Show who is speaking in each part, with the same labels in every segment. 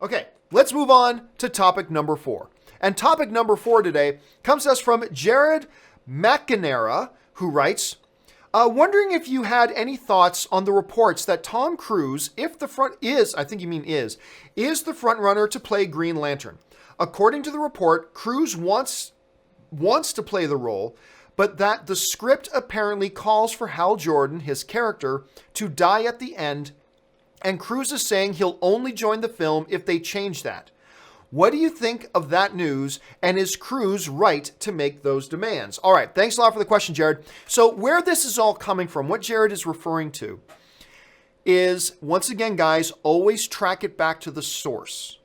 Speaker 1: Okay, let's move on to topic number 4. And topic number 4 today comes to us from Jared MacInera, who writes, wondering if you had any thoughts on the reports that Tom Cruise, is the front runner to play Green Lantern. According to the report, Cruise wants to play the role, but that the script apparently calls for Hal Jordan, his character, to die at the end, and Cruise is saying he'll only join the film if they change that. What do you think of that news, and is Cruise right to make those demands? All right, thanks a lot for the question, Jared. So where this is all coming from, what Jared is referring to is, once again, guys, always track it back to the source.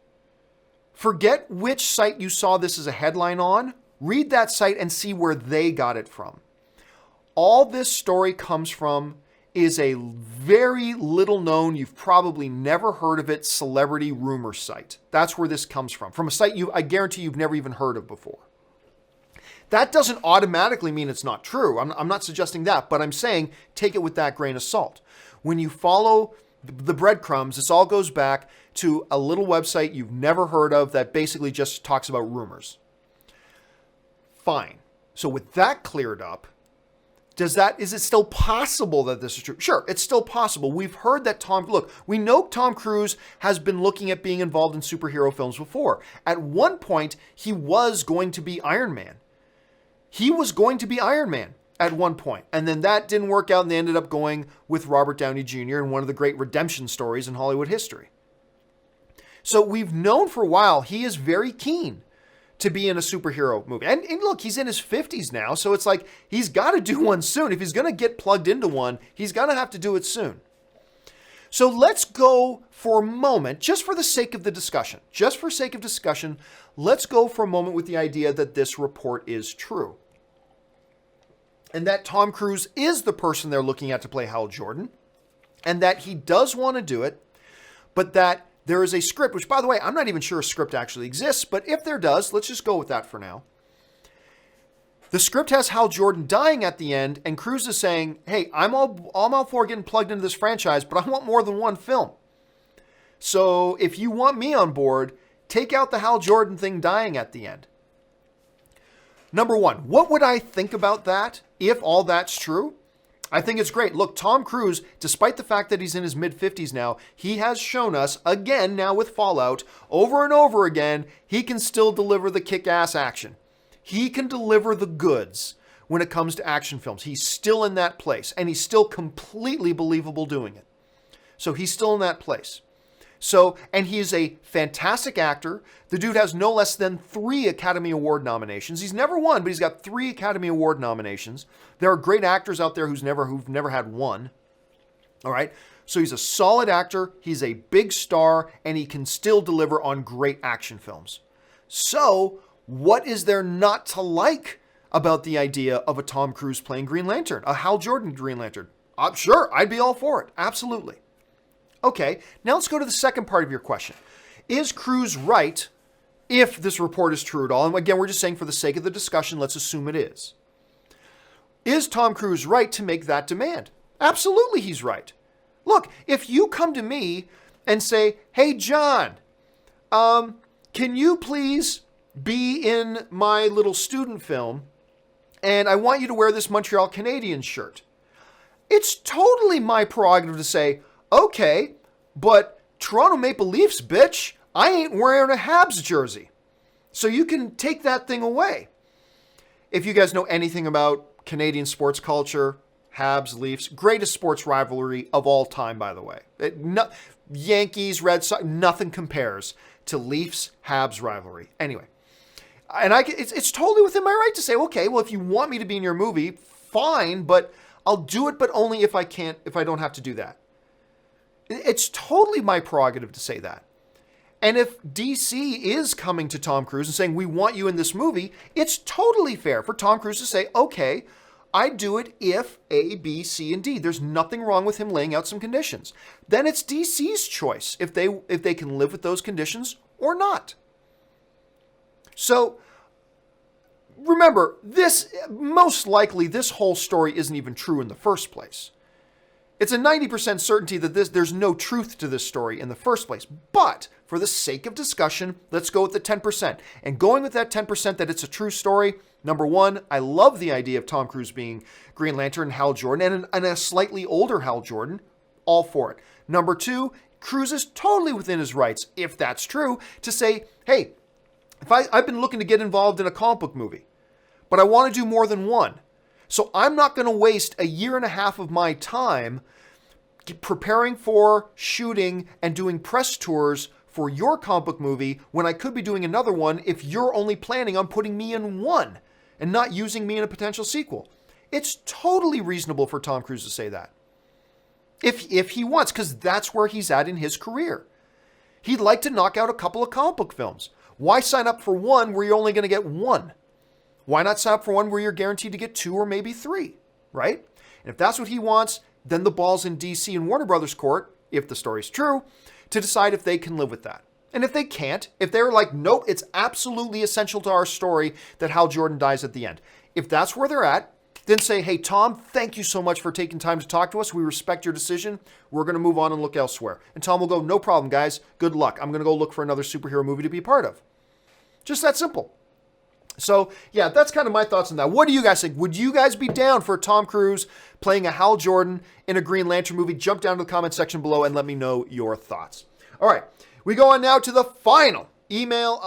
Speaker 1: Forget which site you saw this as a headline on. Read that site and see where they got it from. All this story comes from is a very little known, you've probably never heard of it, celebrity rumor site. That's where this comes from a site I guarantee you've never even heard of before. That doesn't automatically mean it's not true. I'm not suggesting that, but I'm saying take it with that grain of salt. When you follow the breadcrumbs, this all goes back to a little website you've never heard of that basically just talks about rumors. Fine. So with that cleared up, is it still possible that this is true? Sure, it's still possible. We've heard that we know Tom Cruise has been looking at being involved in superhero films before. At one point, he was going to be Iron Man. At one point. And then that didn't work out and they ended up going with Robert Downey Jr. in one of the great redemption stories in Hollywood history. So we've known for a while he is very keen to be in a superhero movie. And look, he's in his 50s now, so it's like he's got to do one soon. If he's going to get plugged into one, he's going to have to do it soon. So let's go for a moment, just for the sake of the discussion, let's go for a moment with the idea that this report is true. And that Tom Cruise is the person they're looking at to play Hal Jordan, and that he does want to do it, but that there is a script, which, by the way, I'm not even sure a script actually exists, but if there does, let's just go with that for now. The script has Hal Jordan dying at the end, and Cruise is saying, hey, I'm all for getting plugged into this franchise, but I want more than one film. So if you want me on board, take out the Hal Jordan thing dying at the end. Number one, what would I think about that if all that's true? I think it's great. Look, Tom Cruise, despite the fact that he's in his mid-50s now, he has shown us, again now with Fallout, over and over again, he can still deliver the kick-ass action. He can deliver the goods when it comes to action films. He's still in that place, and he's still completely believable doing it. So he's still in that place. And he is a fantastic actor. The dude has no less than 3 Academy Award nominations. He's never won, but he's got 3 Academy Award nominations. There are great actors out there who've never had one. All right. So he's a solid actor. He's a big star, and he can still deliver on great action films. So what is there not to like about the idea of a Tom Cruise playing Green Lantern, a Hal Jordan Green Lantern? Sure, I'd be all for it. Absolutely. Okay, now let's go to the second part of your question. Is Cruise right if this report is true at all? And again, we're just saying for the sake of the discussion, let's assume it is. Is Tom Cruise right to make that demand? Absolutely, he's right. Look, if you come to me and say, hey, John, can you please be in my little student film, and I want you to wear this Montreal Canadiens shirt. It's totally my prerogative to say, okay, but Toronto Maple Leafs, bitch, I ain't wearing a Habs jersey. So you can take that thing away. If you guys know anything about Canadian sports culture, Habs, Leafs, greatest sports rivalry of all time, by the way. Yankees, Red Sox, nothing compares to Leafs, Habs rivalry. Anyway, and it's totally within my right to say, okay, well, if you want me to be in your movie, fine, but I'll do it, but only if I don't have to do that. It's totally my prerogative to say that. And if DC is coming to Tom Cruise and saying, we want you in this movie, it's totally fair for Tom Cruise to say, okay, I do it if A, B, C, and D. There's nothing wrong with him laying out some conditions. Then it's DC's choice if they can live with those conditions or not. So remember, most likely this whole story isn't even true in the first place. It's a 90% certainty that there's no truth to this story in the first place. But for the sake of discussion, let's go with the 10%. And going with that 10% that it's a true story, number one, I love the idea of Tom Cruise being Green Lantern and Hal Jordan, and a slightly older Hal Jordan. All for it. Number two, Cruise is totally within his rights, if that's true, to say, hey, if I've been looking to get involved in a comic book movie, but I want to do more than one. So I'm not going to waste a year and a half of my time preparing for shooting and doing press tours for your comic book movie when I could be doing another one if you're only planning on putting me in one and not using me in a potential sequel. It's totally reasonable for Tom Cruise to say that. If he wants, because that's where he's at in his career. He'd like to knock out a couple of comic book films. Why sign up for one where you're only going to get one? Why not sign up for one where you're guaranteed to get two or maybe three, right? And if that's what he wants, then the ball's in DC and Warner Brothers court, if the story's true, to decide if they can live with that. And if they can't, if they're like, nope, it's absolutely essential to our story that Hal Jordan dies at the end. If that's where they're at, then say, hey, Tom, thank you so much for taking time to talk to us. We respect your decision. We're going to move on and look elsewhere. And Tom will go, no problem, guys. Good luck. I'm going to go look for another superhero movie to be a part of. Just that simple. So, yeah, that's kind of my thoughts on that. What do you guys think? Would you guys be down for Tom Cruise playing a Hal Jordan in a Green Lantern movie? Jump down to the comment section below and let me know your thoughts. All right, we go on now to the final email of